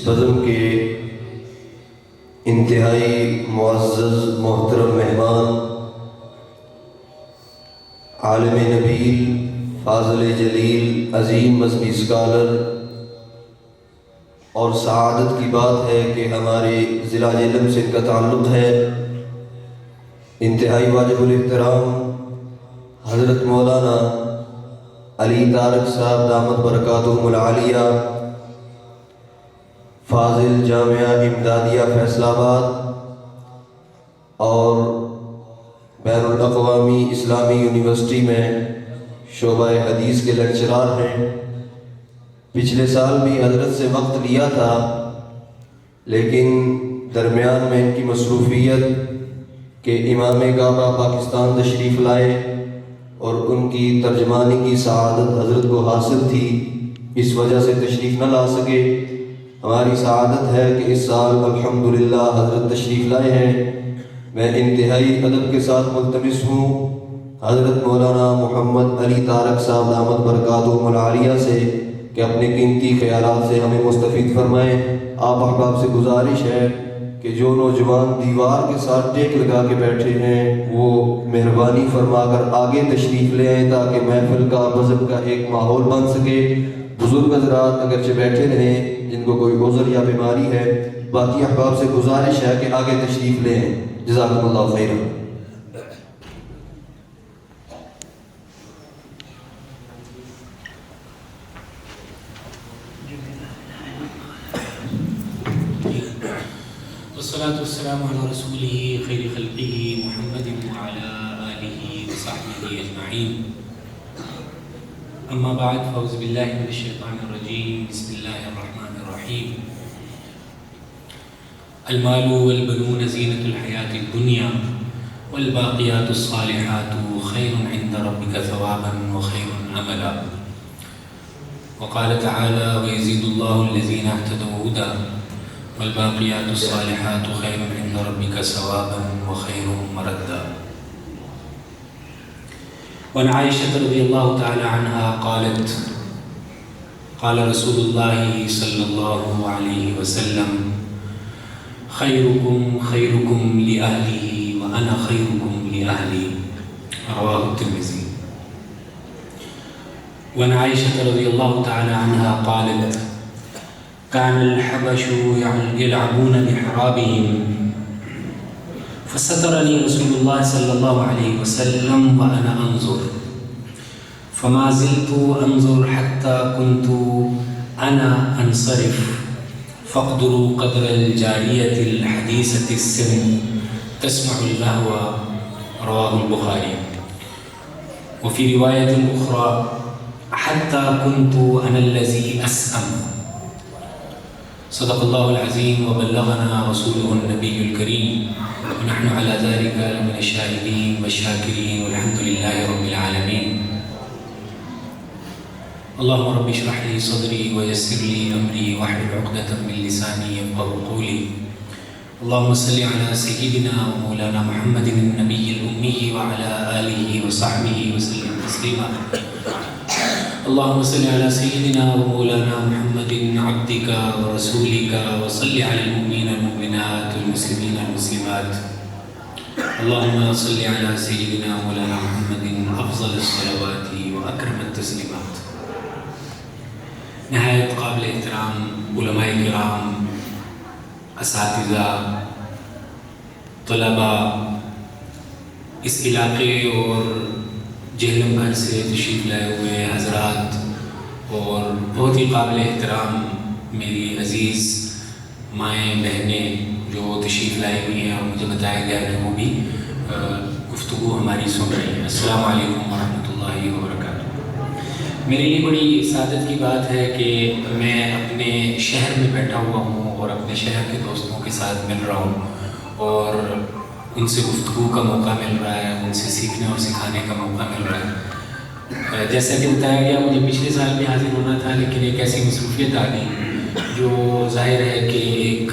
بزم کے انتہائی معزز محترم مہمان، عالم نبیل، فاضل جلیل، عظیم مذہبی اسکالر، اور سعادت کی بات ہے کہ ہمارے ضلع جہلم سے ان کا تعلق ہے، انتہائی واجب الاحترام حضرت مولانا علی طارق صاحب دامت برکاتہم العالیہ، فاضل جامعہ امدادیہ فیصل آباد اور بین الاقوامی اسلامی یونیورسٹی میں شعبہ حدیث کے لیکچرار ہیں۔ پچھلے سال بھی حضرت سے وقت لیا تھا، لیکن درمیان میں ان کی مصروفیت کہ امام کعبہ پاکستان تشریف لائے اور ان کی ترجمانی کی سعادت حضرت کو حاصل تھی، اس وجہ سے تشریف نہ لا سکے۔ ہماری سعادت ہے کہ اس سال الحمدللہ حضرت تشریف لائے ہیں۔ میں انتہائی ادب کے ساتھ ملتمس ہوں حضرت مولانا محمد علی طارق صاحب دامت برکاتہم العالیہ سے کہ اپنے قیمتی خیالات سے ہمیں مستفید فرمائیں۔ آپ احباب سے گزارش ہے کہ جو نوجوان دیوار کے ساتھ ٹیک لگا کے بیٹھے ہیں وہ مہربانی فرما کر آگے تشریف لے آئیں تاکہ محفل کا بزم کا ایک ماحول بن سکے۔ بزرگ حضرات اگرچہ بیٹھے رہیں جن کو کوئی عذر یا بیماری ہے، باقی احباب سے گزارش ہے کہ آگے تشریف لے آئیں۔ جزاکم اللہ خیرا۔ والصلاة والسلام على رسوله خير خلقه محمد وعلى آله وصحبه أجمعين، أما بعد، فأعوذ بالله من الشيطان الرجيم، بسم الله الرحمن الرحيم۔ المال والبنون زينة الحياة الدنيا والباقيات الصالحات خير عند ربك ثوابا وخير أملا، وقال تعالى ويزيد الله الذين اهتدوا هدى والباقيات الصالحات خير عند ربك ثوابا وخير مردا۔ وعن عائشة رضي الله تعالى عنها قالت قال رسول الله صلى الله عليه وسلم خيركم خيركم لأهله وأنا خيركم لأهلي، رواه الترمذي۔ وعن عائشة رضي الله تعالى عنها قالت كان الحبش يلعبون بحرابهم فسترني رسول الله صلى الله عليه وسلم وأنا أنظر، فما زلت أنظر حتى كنت أنا أنصرف فاقدروا قدر الجارية الحديثة السن تسمع اللهو، رواه البخاري۔ وفي رواية أخرى حتى كنت أنا الذي أسأم، صدق الله العظيم وبلغنا رسوله النبي الكريم، ونحن على ذلك من الشاهدين والشاكرين والحمد لله رب العالمين۔ اللهم رب اشرح لي صدري ويسر لي أمري واحلل عقدة من لساني يفقهوا قولي۔ اللهم صل على سيدنا ومولانا محمد النبي الأمي وعلى آله وصحبه وسلم تسليما۔ اللهم صل على سيدنا ومولانا محمد عبدك ورسولك، وصل على المؤمنين المؤمنات والمسلمين المسلمات۔ اللهم صل على سيدنا مولانا محمد أفضل الصلوات وأكرم التسليمات۔ نہایت قابل احترام علماء کرام، اساتذہ، طلباء، اس علاقے اور جہلم بھر سے تشریف لائے ہوئے حضرات، اور بہت ہی قابل احترام میری عزیز مائیں بہنیں جو تشریف لائی ہوئی ہیں اور مجھے بتایا گیا کہ وہ بھی گفتگو ہماری سن رہی ہیں۔ السلام علیکم ورحمۃ اللہ وبرکاتہ۔ میرے لیے بڑی سعادت کی بات ہے کہ میں اپنے شہر میں بیٹھا ہوا ہوں اور اپنے شہر کے دوستوں کے ساتھ مل رہا ہوں اور ان سے گفتگو کا موقع مل رہا ہے، ان سے سیکھنے اور سکھانے کا موقع مل رہا ہے۔ جیسا کہ بتایا گیا مجھے پچھلے سال بھی حاضر ہونا تھا، لیکن ایک ایسی مصروفیت آ گئی جو ظاہر ہے کہ ایک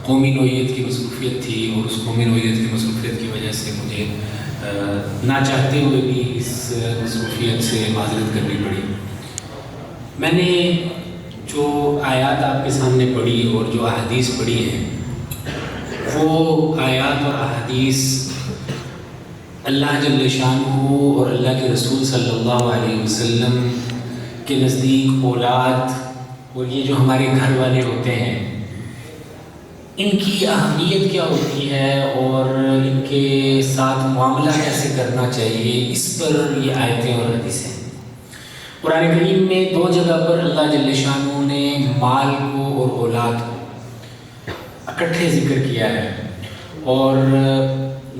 قومی نوعیت کی مصروفیت تھی، اور اس قومی نوعیت کی مصروفیت کی وجہ سے مجھے نہ چاہتے ہوئے بھی اس مصروفیت سے معذرت کرنی پڑی۔ میں نے جو آیات آپ کے سامنے پڑھی اور جو احادیث پڑھی ہیں، وہ آیات اور احادیث اللہ جل شانہ اور اللہ کے رسول صلی اللہ علیہ وسلم کے نزدیک اولاد اور یہ جو ہمارے گھر والے ہوتے ہیں، ان کی اہمیت کیا ہوتی ہے اور ان کے ساتھ معاملہ کیسے کرنا چاہیے، اس پر یہ آیتیں اور حدیثیں۔ قرآن کریم میں 2 جگہ پر اللہ جل شانہ نے مال کو اور اولاد کو اکٹھے ذکر کیا ہے، اور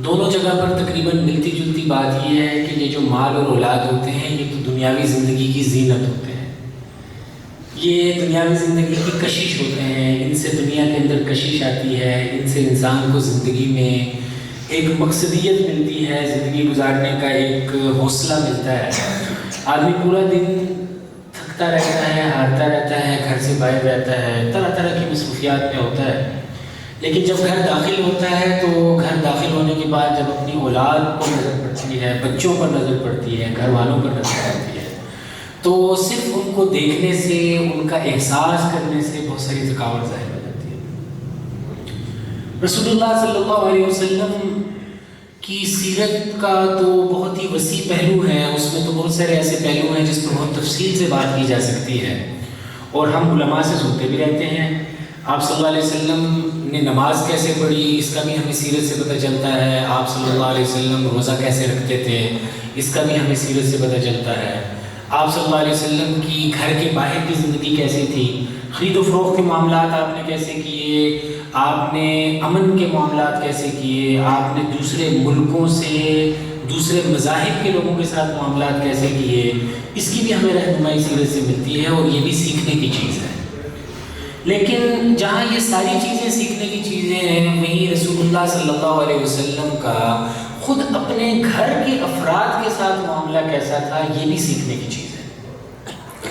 دونوں جگہ پر تقریباً ملتی جلتی بات یہ ہے کہ یہ جو مال اور اولاد ہوتے ہیں یہ تو دنیاوی زندگی کی زینت ہوتے ہیں، یہ دنیاوی زندگی کی کشش ہوتے ہیں، ان سے دنیا کے اندر کشش آتی ہے، ان سے انسان کو زندگی میں ایک مقصدیت ملتی ہے، زندگی گزارنے کا ایک حوصلہ ملتا ہے۔ آدمی پورا دن تھکتا رہتا ہے، ہارتا رہتا ہے، گھر سے باہر رہتا ہے، طرح طرح کی مصروفیات میں ہوتا ہے، لیکن جب گھر داخل ہوتا ہے تو گھر داخل ہونے کے بعد جب اپنی اولاد پر نظر پڑتی ہے، بچوں پر نظر پڑتی ہے، گھر والوں پر نظر پڑتی ہے، تو صرف ان کو دیکھنے سے، ان کا احساس کرنے سے بہت ساری تھکاوٹ ظاہر ہو جاتی ہے۔ رسول اللہ صلی اللہ علیہ وسلم کی سیرت کا تو بہت ہی وسیع پہلو ہے، اس میں تو بہت سارے ایسے پہلو ہیں جس پر بہت تفصیل سے بات کی جا سکتی ہے، اور ہم علماء سے سنتے بھی رہتے ہیں۔ آپ صلی اللہ علیہ وسلم نے نماز کیسے پڑھی اس کا بھی ہمیں سیرت سے پتہ چلتا ہے، آپ صلی اللہ علیہ وسلم روزہ کیسے رکھتے تھے اس کا بھی ہمیں سیرت سے پتہ چلتا ہے، آپ صلی اللہ علیہ وسلم کی گھر کے باہر کی زندگی کیسی تھی، خرید و فروخت کے معاملات آپ نے کیسے کیے، آپ نے امن کے معاملات کیسے کیے، آپ نے دوسرے ملکوں سے، دوسرے مذاہب کے لوگوں کے ساتھ معاملات کیسے کیے، اس کی بھی ہمیں رہنمائی سیرت سے ملتی ہے، اور یہ بھی سیکھنے کی چیز ہے۔ لیکن جہاں یہ ساری چیزیں سیکھنے کی چیزیں ہیں، وہیں رسول اللہ صلی اللہ علیہ وسلم کا خود اپنے گھر کے افراد کے ساتھ معاملہ کیسا تھا، یہ بھی سیکھنے کی چیز ہے۔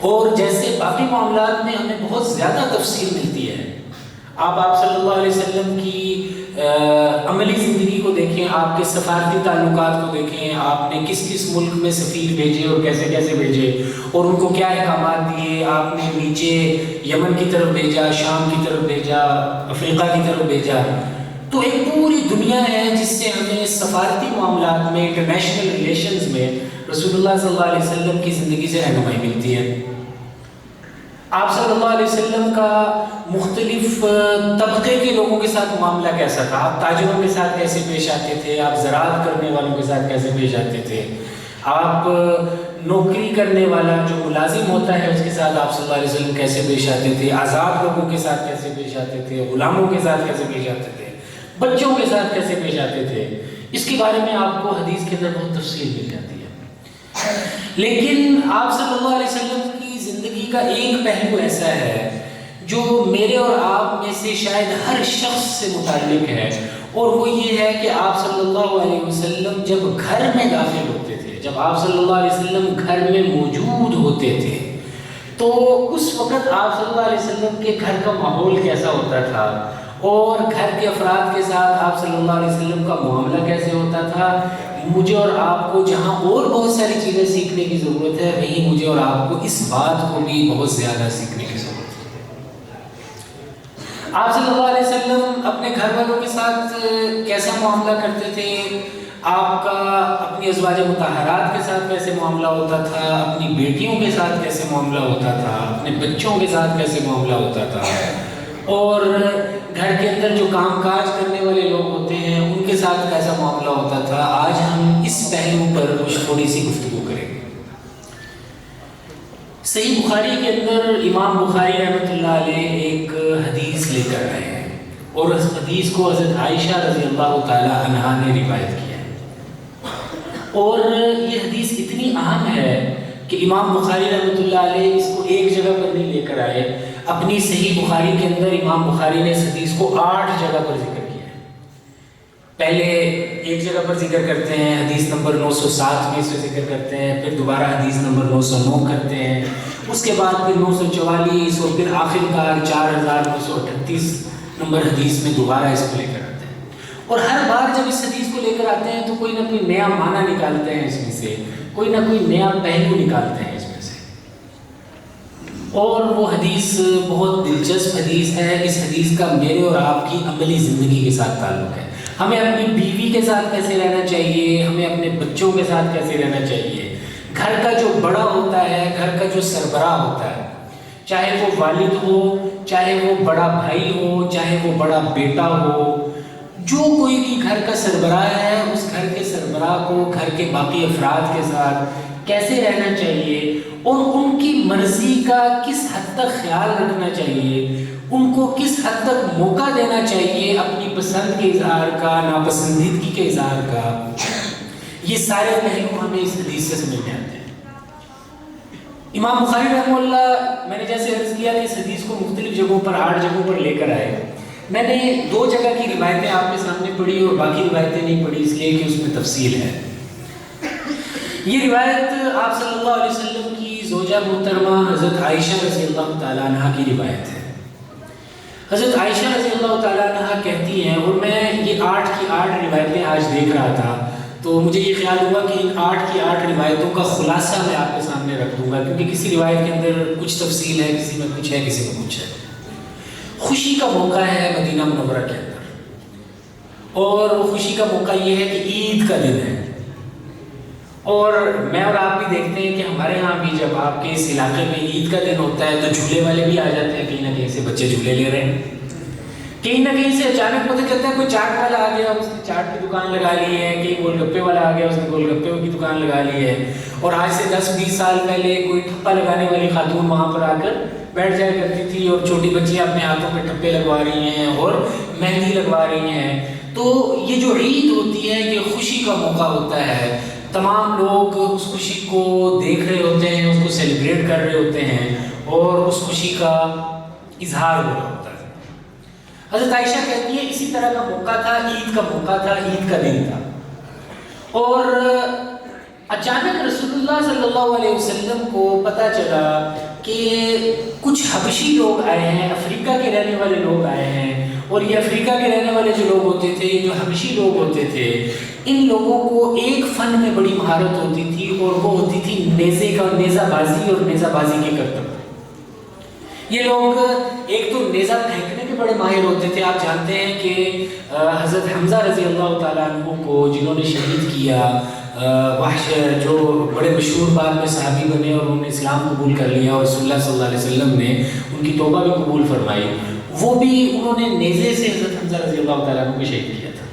اور جیسے باقی معاملات میں ہمیں بہت زیادہ تفصیل ملتی ہے، آپ صلی اللہ علیہ وسلم کی عملی زندگی کو دیکھیں، آپ کے سفارتی تعلقات کو دیکھیں، آپ نے کس کس ملک میں سفیر بھیجے اور کیسے کیسے بھیجے، اور ان کو کیا احکامات دیے، آپ نے نیچے یمن کی طرف بھیجا، شام کی طرف بھیجا، افریقہ کی طرف بھیجا، تو ایک پوری دنیا ہے جس سے ہمیں سفارتی معاملات میں، انٹرنیشنل ریلیشنز میں رسول اللہ صلی اللہ علیہ وسلم کی زندگی سے رہنمائی ملتی ہے۔ آپ صلی اللہ علیہ وسلم کا مختلف طبقے کے لوگوں کے ساتھ معاملہ کیسا تھا، آپ تاجروں کے ساتھ کیسے پیش آتے تھے، آپ زراعت کرنے والوں کے ساتھ کیسے پیش آتے تھے، آپ نوکری کرنے والا جو ملازم ہوتا ہے اس کے ساتھ آپ صلی اللہ علیہ وسلم کیسے پیش آتے تھے، آزاد لوگوں کے ساتھ کیسے پیش آتے تھے، غلاموں کے ساتھ کیسے پیش آتے تھے، بچوں کے ساتھ کیسے پیش آتے تھے، اس کے بارے میں آپ کو حدیث کے اندر بہت تفصیل مل جاتی ہے۔ لیکن آپ صلی اللہ علیہ وسلم کی زندگی کا ایک پہلو ایسا ہے جو میرے اور آپ میں سے شاید ہر شخص سے متعلق ہے، اور وہ یہ ہے کہ آپ صلی اللہ علیہ وسلم جب گھر میں داخل ہوتے تھے، جب آپ صلی اللہ علیہ وسلم گھر میں موجود ہوتے تھے، تو اس وقت آپ صلی اللہ علیہ وسلم کے گھر کا ماحول کیسا ہوتا تھا، اور گھر کے افراد کے ساتھ آپ صلی اللہ علیہ وسلم کا معاملہ کیسے ہوتا تھا۔ مجھے اور آپ کو جہاں اور بہت ساری چیزیں سیکھنے کی ضرورت ہے، وہیں مجھے اور آپ کو اس بات کو بھی بہت زیادہ سیکھنے کی ضرورت ہے۔ آپ صلی اللہ علیہ وسلم اپنے گھر والوں کے ساتھ کیسا معاملہ کرتے تھے، آپ کا اپنی ازواج مطہرات کے ساتھ کیسے معاملہ ہوتا تھا، اپنی بیٹیوں کے ساتھ کیسے معاملہ ہوتا تھا، اپنے بچوں کے ساتھ کیسے معاملہ ہوتا تھا، اور گھر کے اندر جو کام کاج کرنے والے لوگ ہوتے ہیں ان کے ساتھ کیسا معاملہ ہوتا تھا، آج ہم اس پہلو پر کچھ تھوڑی سی گفتگو کریں گے۔ صحیح بخاری کے اندر امام بخاری رحمۃ اللہ علیہ ایک حدیث لے کر آئے ہیں، اور اس حدیث کو حضرت عائشہ رضی اللہ تعالی عنہا نے روایت کیا ہے، اور یہ حدیث اتنی اہم ہے کہ امام بخاری رحمۃ اللہ علیہ اس کو ایک جگہ پر نہیں لے کر آئے، اپنی صحیح بخاری کے اندر امام بخاری نے اس حدیث کو 8 جگہ پر ذکر کیا ہے۔ پہلے ایک جگہ پر ذکر کرتے ہیں، حدیث نمبر 907 میں اسے ذکر کرتے ہیں، پھر دوبارہ حدیث نمبر 909 کرتے ہیں، اس کے بعد پھر 944، اور پھر آخر کار 4938 نمبر حدیث میں دوبارہ اس کو لے کر آتے ہیں، اور ہر بار جب اس حدیث کو لے کر آتے ہیں تو کوئی نہ کوئی نیا معنی نکالتے ہیں، اس میں سے کوئی نہ کوئی نیا پہلو نکالتے ہیں اس میں سے۔ اور وہ حدیث بہت دلچسپ حدیث ہے. اس حدیث کا میرے اور آپ کی عملی زندگی کے ساتھ تعلق ہے. ہمیں اپنی بیوی کے ساتھ کیسے رہنا چاہیے, ہمیں اپنے بچوں کے ساتھ کیسے رہنا چاہیے. گھر کا جو بڑا ہوتا ہے, گھر کا جو سربراہ ہوتا ہے, چاہے وہ والد ہو, چاہے وہ بڑا بھائی ہو, چاہے وہ بڑا بیٹا ہو, جو کوئی بھی گھر کا سربراہ ہے, اس گھر کے سربراہ کو گھر کے باقی افراد کے ساتھ کیسے رہنا چاہیے اور ان کی مرضی کا کس حد تک خیال رکھنا چاہیے, ان کو کس حد تک موقع دینا چاہیے اپنی پسند کے اظہار کا, ناپسندیدگی کے اظہار کا. یہ سارے پہلو ہمیں اس حدیث سے سمجھ میں آتے ہیں. امام بخاری رحمہ اللہ, میں نے جیسے عرض کیا کہ اس حدیث کو مختلف جگہوں پر 8 جگہوں پر لے کر آئے. میں نے 2 جگہ کی روایتیں آپ کے سامنے پڑھی اور باقی روایتیں نہیں پڑھی, اس لیے کہ اس میں تفصیل ہے. یہ روایت آپ صلی اللہ علیہ وسلم کی زوجہ محترمہ حضرت عائشہ رضی اللہ تعالیٰ عنہ کی روایت ہے. حضرت عائشہ رضی اللہ تعالیٰ عنہ کہتی ہیں, اور میں یہ 8 کی 8 روایتیں آج دیکھ رہا تھا تو مجھے یہ خیال ہوا کہ ان 8 کی 8 روایتوں کا خلاصہ میں آپ کے سامنے رکھ دوں گا, کیونکہ کسی روایت کے اندر کچھ تفصیل ہے, کسی میں کچھ ہے, کسی میں کچھ ہے. خوشی کا موقع ہے مدینہ منورہ کے اندر, اور وہ خوشی کا موقع یہ ہے کہ عید کا دن ہے. اور میں اور آپ بھی دیکھتے ہیں کہ ہمارے ہاں بھی جب آپ کے اس علاقے میں عید کا دن ہوتا ہے تو جھولے والے بھی آ جاتے ہیں, کہیں نہ کہیں سے بچے جھولے لے رہے ہیں, کہیں نہ کہیں سے اچانک پتہ چلتا ہے کوئی چاٹ والا آ گیا, اس نے چاٹ کی دکان لگا لی ہے, کہیں گول گپے والا آ گیا, اس نے گول گپے کی دکان لگا لی ہے. اور آج سے 10-20 سال پہلے کوئی ٹھپا لگانے والی خاتون وہاں پر آ کر بیٹھ جایا کرتی تھی, اور چھوٹی بچیاں اپنے ہاتھوں پہ ٹھپے لگوا رہی ہیں اور مہندی لگوا رہی ہیں. تو یہ جو عید ہوتی ہے یہ خوشی کا موقع ہوتا ہے. تمام لوگ اس خوشی کو دیکھ رہے ہوتے ہیں, اس کو سیلیبریٹ کر رہے ہوتے ہیں, اور اس خوشی کا اظہار ہو رہا ہوتا ہے. حضرت عائشہ کہتی ہے اسی طرح کا موقع تھا, عید کا موقع تھا, عید کا دن تھا, اور اچانک رسول اللہ صلی اللہ علیہ وسلم کو پتہ چلا کہ کچھ حبشی لوگ آئے ہیں, افریقہ کے رہنے والے لوگ آئے ہیں. اور یہ افریقہ کے رہنے والے جو لوگ ہوتے تھے, جو حبشی لوگ ہوتے تھے, ان لوگوں کو ایک فن میں بڑی مہارت ہوتی تھی, اور وہ ہوتی تھی نیزہ بازی اور نیزہ بازی کے کرتب. یہ لوگ ایک تو نیزہ پھینکنے کے بڑے ماہر ہوتے تھے. آپ جانتے ہیں کہ حضرت حمزہ رضی اللہ تعالیٰ عنہ کو جنہوں نے شہید کیا, وحش جو بڑے مشہور بعد میں صحابی بنے اور انہوں نے اسلام قبول کر لیا, اور رسول اللہ صلی اللہ علیہ وسلم نے ان کی توبہ بھی قبول فرمائی, وہ بھی انہوں نے نیزے سے حضرت حمزہ رضی اللہ تعالیٰ عنہ کو شہید کیا تھا.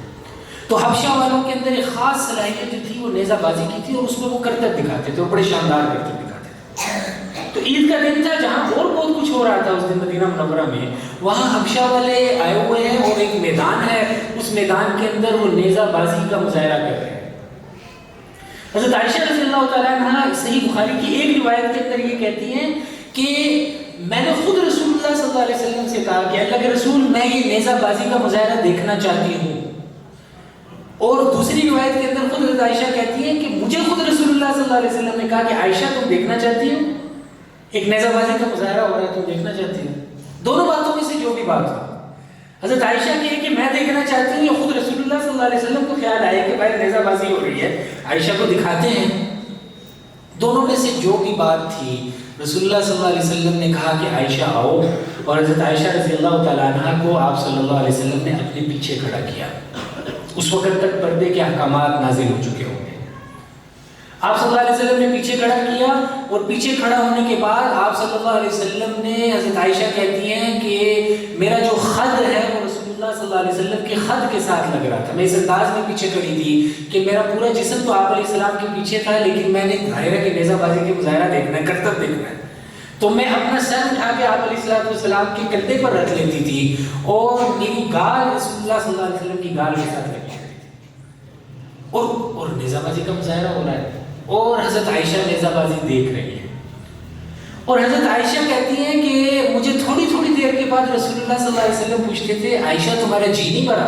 تو حبشہ والوں کے اندر ایک خاص صلاحیت جو تھی وہ نیزہ بازی کی تھی, اور اس میں وہ کرتب دکھاتے تھے, اور بڑے شاندار کرتب دکھاتے تھے. تو عید کا دن تھا جہاں اور بہت کچھ ہو رہا تھا اس دن مدینہ منورہ میں. وہاں حبشہ والے آئے ہوئے ہیں, اور ایک میدان ہے, اس میدان کے اندر وہ نیزہ بازی کا مظاہرہ کر رہے ہیں. حضرت عائشہ رضی اللہ تعالیٰ عنہ صحیح بخاری کی ایک روایت کے اندر یہ کہتی ہیں کہ میں نے خود رسول اللہ صلی اللہ علیہ وسلم سے کہا کہ اللہ کے رسول, میں یہ نیزہ بازی کا مظاہرہ دیکھنا چاہتی ہوں. اور دوسری روایت کے اندر خود حضرت عائشہ کہتی ہیں کہ مجھے خود رسول اللہ صلی اللہ علیہ وسلم نے کہا کہ عائشہ تم دیکھنا چاہتی ہو, ایک نیزہ بازی کا مظاہرہ ہو رہا ہے, تم دیکھنا چاہتی ہو. دونوں باتوں میں سے جو بھی بات ہو, حضرت عائشہ کی ہے کہ میں دیکھنا چاہتی ہوں, یا خود رسول اللہ صلی اللہ علیہ وسلم کو خیال آیا کہ بھائی نیزہ بازی ہو رہی ہے, عائشہ کو دکھاتے ہیں. دونوں میں سے جو بھی بات تھی, رسول اللہ صلی اللہ علیہ وسلم نے کہا کہ عائشہ آؤ, اور حضرت عائشہ رضی اللہ تعالیٰ عنہ کو آپ صلی اللہ علیہ وسلم نے اپنے پیچھے کھڑا کیا. اس وقت تک پردے کے احکامات نازل ہو چکے ہوں گے. آپ صلی اللہ علیہ وسلم نے پیچھے کھڑا کیا, اور پیچھے کھڑا ہونے کے بعد آپ صلی اللہ علیہ وسلم نے, حضرت عائشہ کہتی ہیں کہ میرا جو خد ہے وہ رسول اللہ صلی اللہ علیہ وسلم کے خد کے ساتھ لگ رہا تھا. میں اس انداز میں پیچھے کھڑی تھی کہ میرا پورا جسم تو آپ علیہ السلام کے پیچھے تھا, لیکن میں نے ظاہرہ کہ نیزہ بازی کے مظاہرہ دیکھنا ہے, کرتب دیکھنا ہے, تو میں اپنا سر اٹھا کے آپ علیہ السلام کے کندھے پر رکھ لیتی تھی, اور میری گال رسول اللہ صلی اللہ علیہ وسلم کی گال کے ساتھ لگی ہوتی تھی, اور نیزہ بازی کا مظاہرہ ہو رہا ہے, اور حضرت عائشہ نیزہ بازی دیکھ رہی ہے. اور حضرت عائشہ کہتی ہیں کہ مجھے تھوڑی تھوڑی دیر کے بعد رسول اللہ صلی اللہ علیہ وسلم پوچھتے تھے عائشہ تمہارا جی نہیں بھرا؟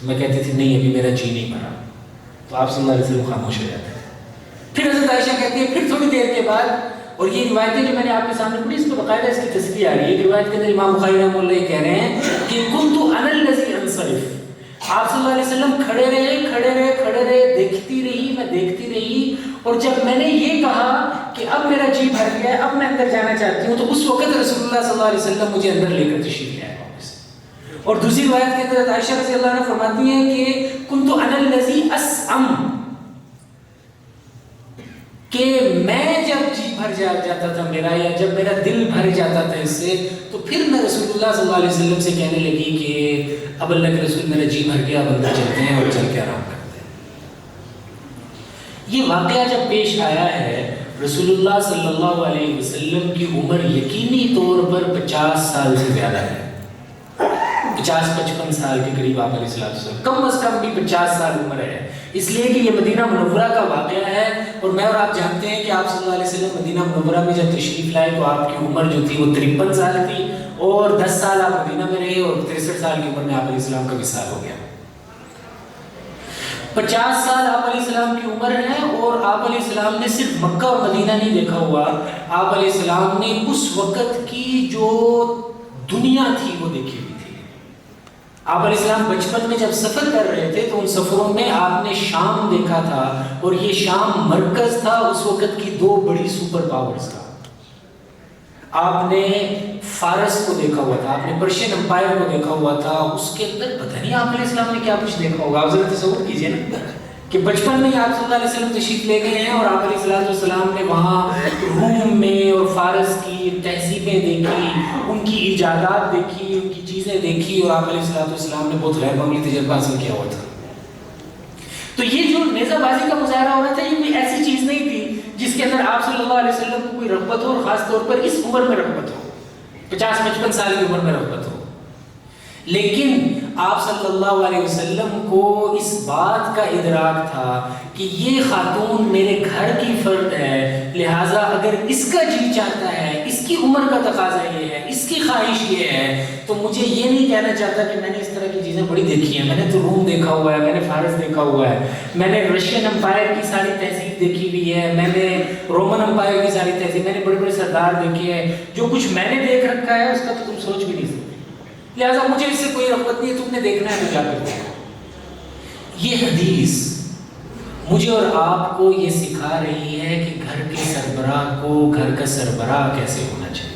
تو میں کہتی تھی نہیں ابھی میرا جی نہیں بھرا. تو آپ صلی اللہ علیہ وسلم خاموش ہو جاتے تھے. پھر حضرت عائشہ کہتی ہے پھر تھوڑی دیر کے بعد, اور یہ روایتیں جو میں نے آپ کے سامنے پڑھی اس میں باقاعدہ اس کی تصریح آ رہی ہے. ایک روایت کے اندر امام بخاری رحمہ اللہ یہ کہہ رہے ہیں کہ کنت انا الذی انصرف, آپ صلی اللہ علیہ وسلم کھڑے رہے، دیکھتی رہی، اور جب میں نے یہ کہا کہ اب میرا جی بھر گیا ہے، اب میں اندر جانا چاہتی ہوں، تو اس وقت رسول اللہ صلی اللہ علیہ وسلم مجھے اندر لے کر تشریف لے آئے واپس۔ اور دوسری روایت کے اندر عائشہ رضی اللہ عنہا فرماتی ہیں کہ کنت انا الذی اسأم، کہ میں جب جی بھر جاتا تھا میرا، یا جب میرا دل بھر جاتا تھا اس سے، تو پھر میں رسول اللہ صلی اللہ علیہ وسلم سے کہنے لگی کہ اب اللہ کے رسول میرا جی بھر گیا، اب اندر چلتے ہیں اور چل کے آرام کرتے ہیں۔ یہ واقعہ جب پیش آیا ہے، رسول اللہ صلی اللہ علیہ وسلم کی عمر یقینی طور پر 50 سال سے زیادہ ہے، 50-55 سال کے قریب آپ علیہ السلام، کم از کم بھی 50 سال عمر ہے، اس لیے کہ یہ مدینہ منورہ کا واقعہ ہے، اور میں اور آپ جانتے ہیں کہ آپ صلی اللہ علیہ وسلم مدینہ منورہ میں جب تشریف لائے تو آپ کی عمر جو تھی وہ 53 سال تھی، اور 10 سال آپ مدینہ میں رہے، اور 63 سال کی عمر میں آپ علیہ السلام کا وصال ہو گیا۔ 50 سال آپ علیہ السلام کی عمر ہے، اور آپ علیہ السلام نے صرف مکہ اور مدینہ نہیں دیکھا ہوا، آپ علیہ السلام نے اس وقت کی جو دنیا تھی وہ دیکھی ہوئی تھی۔ آپ علیہ السلام بچپن میں جب سفر کر رہے تھے تو ان سفروں میں آپ نے شام دیکھا تھا، اور یہ شام مرکز تھا اس وقت کی 2 بڑی سپر پاورز کا۔ آپ نے فارس کو دیکھا ہوا تھا، آپ نے پرشین امپائر کو دیکھا ہوا تھا، اس کے اندر پتہ نہیں آپ علیہ السلام نے کیا کچھ دیکھا ہوگا۔ آپ ذرا تصور کیجئے نا کہ بچپن میں آپ صلی اللہ علیہ وسلم تشریف لے گئے ہیں، اور آپ علیہ السلام نے وہاں روم میں اور فارس کی تہذیبیں دیکھی، ان کی ایجادات دیکھی، ان کی چیزیں دیکھی، اور آپ علیہ السلام نے بہت غیر معمولی تجربہ حاصل کیا ہوا تھا۔ تو یہ جو نیزہ بازی کا مظاہرہ ہو رہا تھا، یہ کوئی ایسی چیز نہیں تھی جس کے اندر آپ صلی اللہ علیہ وسلم کو کوئی رغبت ہو، اور خاص طور پر اس عمر میں رغبت ہو، 50-55 سال کی عمر میں رغبت ہو۔ لیکن آپ صلی اللہ علیہ وسلم کو اس بات کا ادراک تھا کہ یہ خاتون میرے گھر کی فرد ہے، لہٰذا اگر اس کا جی چاہتا ہے، اس کی عمر کا تقاضا یہ ہے، اس کی خواہش یہ ہے، تو مجھے یہ نہیں کہنا چاہتا کہ میں نے اس طرح کی چیزیں بڑی دیکھی ہیں، میں نے تو روم دیکھا ہوا ہے، میں نے فارس دیکھا ہوا ہے، میں نے رشین امپائر کی ساری تہذیب دیکھی ہوئی ہے، میں نے رومن امپائر کی ساری تہذیب، میں نے بڑے بڑے سردار دیکھے ہیں، جو کچھ میں نے دیکھ رکھا ہے اس کا تو تم سوچ بھی نہیں سکتے، لہٰذا مجھے اس سے کوئی رغبت نہیں ہے، تم نے دیکھنا ہے تو جا کر دیکھو۔ یہ حدیث مجھے اور آپ کو یہ سکھا رہی ہے کہ گھر کے سربراہ کو گھر کا سربراہ کیسے ہونا چاہیے۔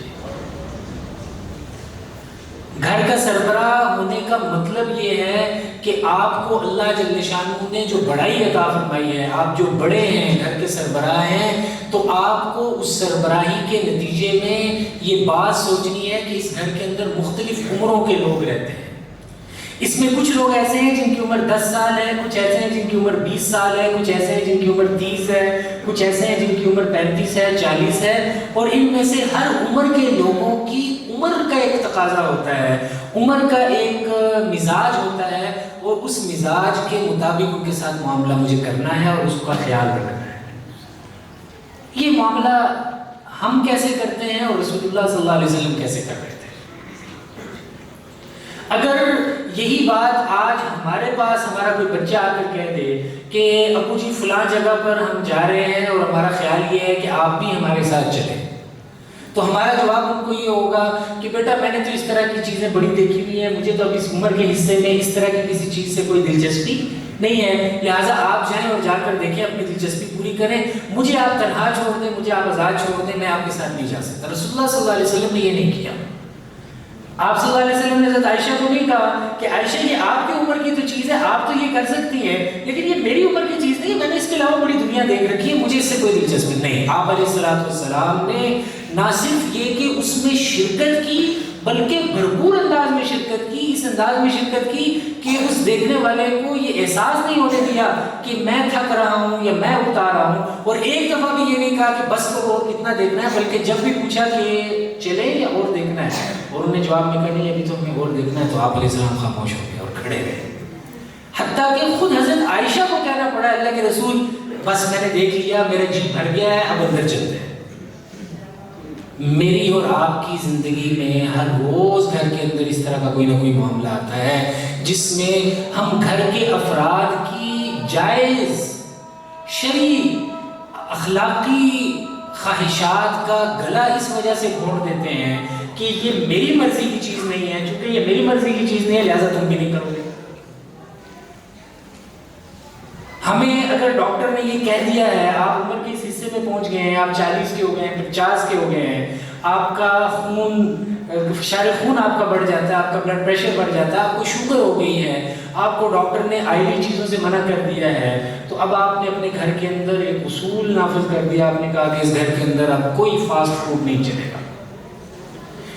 گھر کا سربراہ ہونے کا مطلب یہ ہے کہ آپ کو اللہ جل شانہ نے جو بڑائی عطا فرمائی ہے، آپ جو بڑے ہیں، گھر کے سربراہ ہیں، تو آپ کو اس سربراہی کے نتیجے میں یہ بات سوچنی ہے کہ اس گھر کے اندر مختلف عمروں کے لوگ رہتے ہیں۔ اس میں کچھ لوگ ایسے ہیں جن کی عمر 10 سال ہے، کچھ ایسے ہیں جن کی عمر 20 سال ہے، کچھ ایسے ہیں جن کی عمر 30 ہے، کچھ ایسے ہیں جن کی عمر 35 ہے، 40 ہے، اور ان میں سے ہر عمر کے لوگوں کی عمر کا ایک تقاضا ہوتا ہے، عمر کا ایک مزاج ہوتا ہے، اور اس مزاج کے مطابق ان کے ساتھ معاملہ مجھے کرنا ہے اور اس کا خیال رکھنا ہے۔ یہ معاملہ ہم کیسے کرتے ہیں اور رسول اللہ صلی اللہ علیہ وسلم کیسے کر رہے تھے؟ اگر یہی بات آج ہمارے پاس ہمارا کوئی بچہ آ کر کہہ دے کہ ابو جی فلاں جگہ پر ہم جا رہے ہیں اور ہمارا خیال یہ ہے کہ آپ بھی ہمارے ساتھ چلیں، تو ہمارا جواب ان کو یہ ہوگا کہ بیٹا میں نے تو اس طرح کی چیزیں بڑی دیکھی ہوئی ہیں، مجھے تو اب اس عمر کے حصے میں اس طرح کی کسی چیز سے کوئی دلچسپی نہیں ہے، لہٰذا آپ جائیں اور جا کر دیکھیں، اپنی دلچسپی پوری کریں، مجھے آپ تنہا چھوڑ دیں، مجھے آپ آزاد چھوڑ دیں، میں آپ کے ساتھ نہیں جا سکتا۔ رسول اللہ صلی اللہ علیہ وسلم نے یہ نہیں کیا۔ آپ صلی اللہ علیہ وسلم نے حضرت عائشہ کو نہیں کہا کہ عائشہ یہ آپ کی عمر کی تو چیز ہے، آپ تو یہ کر سکتی ہیں، لیکن یہ میری عمر کی چیز نہیں ہے، میں نے اس کے علاوہ بڑی دنیا دیکھ رکھی ہے، مجھے اس سے کوئی دلچسپی نہیں۔ آپ علیہ السلام نے نہ صرف یہ کہ اس میں شرکت کی، بلکہ بھرپور انداز میں شرکت کی، اس انداز میں شرکت کی کہ اس دیکھنے والے کو یہ احساس نہیں ہونے دیا کہ میں تھک رہا ہوں یا میں اکتا رہا ہوں، اور ایک دفعہ بھی یہ نہیں کہا کہ بس کرو اور کتنا دیکھنا ہے، بلکہ جب بھی پوچھا کہ چلے یا اور دیکھنا ہے، اور انہوں نے جواب میں کہا نہیں ابھی تو ہمیں اور دیکھنا ہے، تو آپ علیہ السلام خاموش ہو گئے اور کھڑے رہے، حتیٰ کہ خود حضرت عائشہ کو کہنا پڑا اللہ کے رسول بس میں نے دیکھ لیا، میرا جی بھر گیا ہے، اب اندر چلتے ہیں۔ میری اور آپ کی زندگی میں ہر روز گھر کے اندر اس طرح کا کوئی نہ کوئی معاملہ آتا ہے جس میں ہم گھر کے افراد کی جائز شرعی اخلاقی خواہشات کا گلا اس وجہ سے گھونٹ دیتے ہیں کہ یہ میری مرضی کی چیز نہیں ہے، چونکہ یہ میری مرضی کی چیز نہیں ہے لہٰذا تم بھی نہیں کرو گے۔ ہمیں اگر ڈاکٹر نے یہ کہہ دیا ہے آپ عمر کے اس حصے میں پہنچ گئے ہیں، آپ 40 کے ہو گئے ہیں، 50 کے ہو گئے ہیں، آپ کا فشار خون آپ کا بڑھ جاتا ہے، آپ کا بلڈ پریشر بڑھ جاتا ہے، آپ کو شوگر ہو گئی ہے، آپ کو ڈاکٹر نے آئلی چیزوں سے منع کر دیا ہے، تو اب آپ نے اپنے گھر کے اندر ایک اصول نافذ کر دیا، آپ نے کہا کہ اس گھر کے اندر اب کوئی فاسٹ فوڈ نہیں چلے گا۔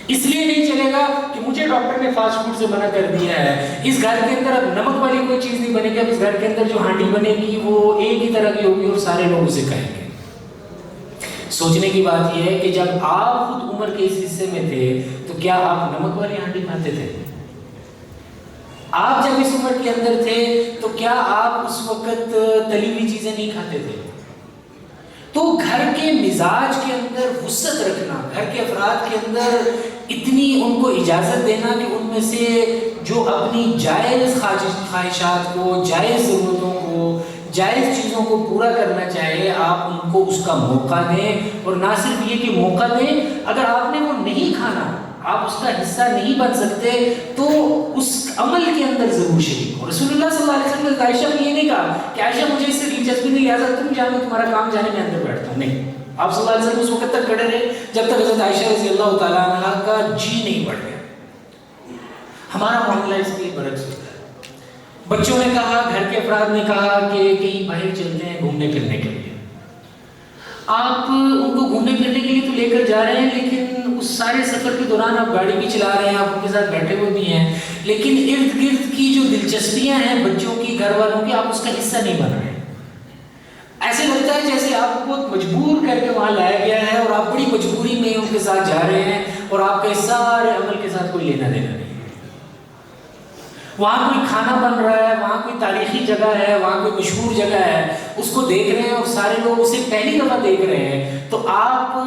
اس لیے نہیں چلے گا کہ مجھے ڈاکٹر نے فاسٹ فوڈ سے منع کر دیا ہے، اس گھر کے اندر اب نمک والی کوئی چیز نہیں بنے گی، اب اس گھر کے اندر جو ہانڈی بنے گی وہ ایک ہی طرح کی ہوگی اور سارے لوگ اسے کہیں گے۔ سوچنے کی بات یہ ہے کہ جب آپ خود عمر کے اس حصے میں تھے تو کیا آپ نمک والی ہانڈی کھاتے تھے؟ آپ جب اس عمر کے اندر تھے تو کیا آپ اس وقت تلی ہوئی چیزیں نہیں کھاتے تھے؟ تو گھر کے مزاج کے اندر وسعت رکھنا، گھر کے افراد کے اندر اتنی ان کو اجازت دینا کہ ان میں سے جو اپنی جائز خواہشات کو، جائز ضرورتوں کو، جائز چیزوں کو پورا کرنا چاہے، آپ ان کو اس کا موقع دیں، اور نہ صرف یہ کہ موقع دیں، اگر آپ نے وہ نہیں کھانا، آپ اس کا حصہ نہیں بن سکتے تو اس عمل کے اندر ضرور شریک ہو۔ رسول اللہ صلی اللہ علیہ وسلم نے عائشہ کو یہ نہیں کہا کہ عائشہ مجھے اس سے دلچسپی نہیں، لہٰذا تم جانے تمہارا کام جانے میں اندر بیٹھتا ہوں، نہیں۔ آپ صلی اللہ علیہ وسلم اس وقت تک کھڑے رہے جب تک حضرت عائشہ رضی اللہ تعالیٰ عنہ کا جی نہیں بڑھ گیا۔ ہمارا معاملہ اس کے برعکس ہوتا ہے۔ بچوں نے کہا، گھر کے افراد نے کہا کہ کہیں باہر چلتے ہیں گھومنے پھرنے کے لیے، آپ ان کو گھومنے پھرنے کے لیے تو لے کر جا رہے ہیں، لیکن اس سارے سفر کے دوران آپ گاڑی بھی چلا رہے ہیں، آپ ان کے ساتھ بیٹھے ہوئے بھی ہیں، لیکن ارد گرد کی جو دلچسپیاں ہیں بچوں کی، گھر والوں کی، آپ اس کا حصہ نہیں بن رہے ہیں۔ ایسے لگتا ہے جیسے آپ کو بہت مجبور کر کے وہاں لایا گیا ہے اور آپ بڑی مجبوری میں ان کے ساتھ جا رہے ہیں اور آپ کا اس سارے عمل کے ساتھ کوئی لینا دینا نہیں۔ وہاں کوئی کھانا بن رہا ہے، وہاں کوئی تاریخی جگہ ہے، وہاں کوئی مشہور جگہ ہے، اس کو دیکھ رہے ہیں اور سارے لوگ اسے پہلی دفعہ دیکھ رہے ہیں، تو آپ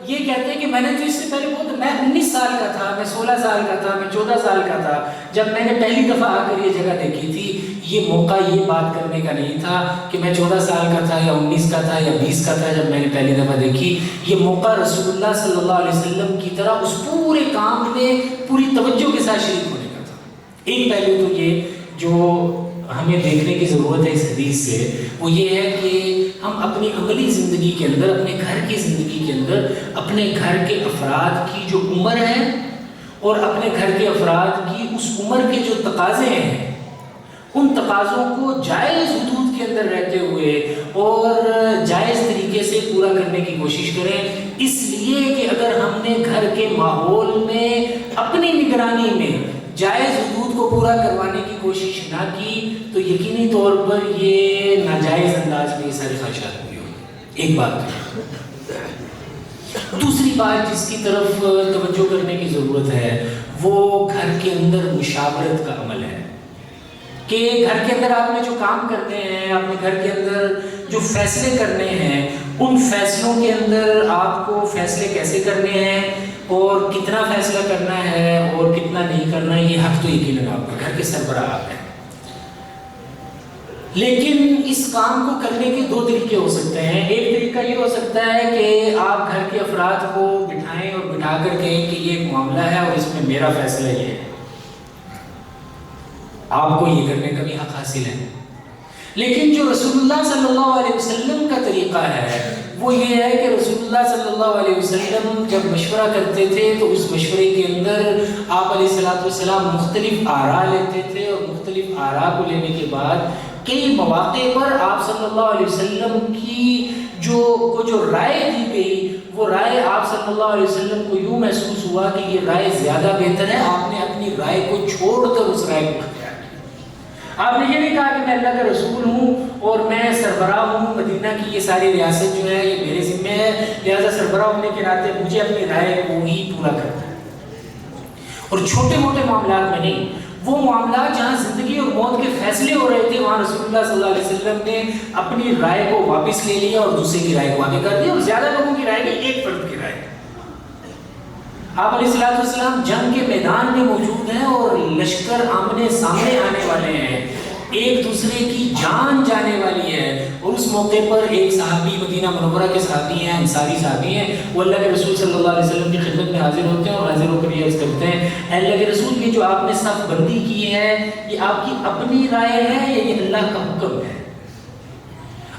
یہ کہتے ہیں کہ میں نے تو اس سے پہلے میں 19 سال کا تھا، میں 16 سال کا تھا، میں 14 سال کا تھا جب میں نے پہلی دفعہ آ کر یہ جگہ دیکھی تھی۔ یہ موقع یہ بات کرنے کا نہیں تھا کہ میں 14 سال کا تھا یا 19 کا تھا یا 20 کا تھا جب میں نے پہلی دفعہ دیکھی۔ یہ موقع رسول اللہ صلی اللہ علیہ وسلم کی طرح اس پورے کام میں پوری توجہ کے ساتھ شریک ہونے کا تھا۔ ایک پہلو تو یہ جو ہمیں دیکھنے کی ضرورت ہے اس حدیث سے، وہ یہ ہے کہ ہم اپنی عملی زندگی کے اندر، اپنے گھر کی زندگی کے اندر، اپنے گھر کے افراد کی جو عمر ہے اور اپنے گھر کے افراد کی اس عمر کے جو تقاضے ہیں، ان تقاضوں کو جائز حدود کے اندر رہتے ہوئے اور جائز طریقے سے پورا کرنے کی کوشش کریں، اس لیے کہ اگر ہم نے گھر کے ماحول میں اپنی نگرانی میں جائز حدود کو پورا کروانے کی کوشش نہ کی تو یقینی طور پر یہ ناجائز انداز میں یہ ساری خواہشات ہوئی ہوگی۔ ایک بات۔ دوسری بات جس کی طرف توجہ کرنے کی ضرورت ہے وہ گھر کے اندر مشاورت کا عمل ہے، کہ گھر کے اندر آپ نے جو کام کرنے ہیں، اپنے گھر کے اندر جو فیصلے کرنے ہیں، ان فیصلوں کے اندر آپ کو فیصلے کیسے کرنے ہیں اور کتنا فیصلہ کرنا ہے اور کتنا نہیں کرنا ہے، یہ حق تو یقیناً آپ کا گھر کے سربراہ آپ ہیں۔ لیکن اس کام کو کرنے کے دو طریقے ہو سکتے ہیں۔ ایک طریقہ یہ ہو سکتا ہے کہ آپ گھر کے افراد کو بٹھائیں اور بٹھا کر کہیں کہ یہ ایک معاملہ ہے اور اس میں میرا فیصلہ یہ ہے، آپ کو یہ کرنے کا بھی حق حاصل ہے۔ لیکن جو رسول اللہ صلی اللہ علیہ وسلم کا طریقہ ہے وہ یہ ہے کہ رسول اللہ صلی اللہ علیہ وسلم جب مشورہ کرتے تھے تو اس مشورے کے اندر آپ علیہ الصلوۃ والسلام مختلف آراء لیتے تھے، اور مختلف آراء کو لینے کے بعد کئی مواقع پر آپ صلی اللہ علیہ وسلم کی جو رائے دی گئی، وہ رائے آپ صلی اللہ علیہ وسلم کو یوں محسوس ہوا کہ یہ رائے زیادہ بہتر ہے، آپ نے اپنی رائے کو چھوڑ کر اس رائے کو اختیار کیا۔ آپ نے یہ نہیں کہا کہ میں اللہ کا رسول ہوں اور میں سربراہ ہوں، مدینہ کی یہ ساری ریاست جو ہے یہ میرے ذمہ ہے، لہذا سربراہ ہونے کے ناطے مجھے اپنی رائے کو ہی پورا کرنا ہے۔ اور چھوٹے موٹے معاملات میں نہیں، وہ معاملات جہاں زندگی اور موت کے فیصلے ہو رہے تھے وہاں رسول اللہ صلی اللہ علیہ وسلم نے اپنی رائے کو واپس لے لیا اور دوسرے کی رائے کو آگے کر دیا، اور زیادہ لوگوں کی رائے نہیں، ایک فرد کی رائے۔ آپ علیہ الصلوۃ والسلام جنگ کے میدان میں موجود ہیں اور لشکر آمنے سامنے آنے والے ہیں، ایک دوسرے کی جان جانے والی ہے، اور اس موقع پر ایک صحابی مدینہ منورہ کے صحابی ہیں، انصاری صحابی ہیں، وہ اللہ کے رسول صلی اللہ علیہ وسلم کی خدمت میں حاضر ہوتے ہیں اور حاضر ہو کر یہ عرض کرتے ہیں، اے اللہ کے رسول، یہ جو آپ نے صف بندی کی ہے یہ آپ کی اپنی رائے ہے یا یہ اللہ کا حکم ہے؟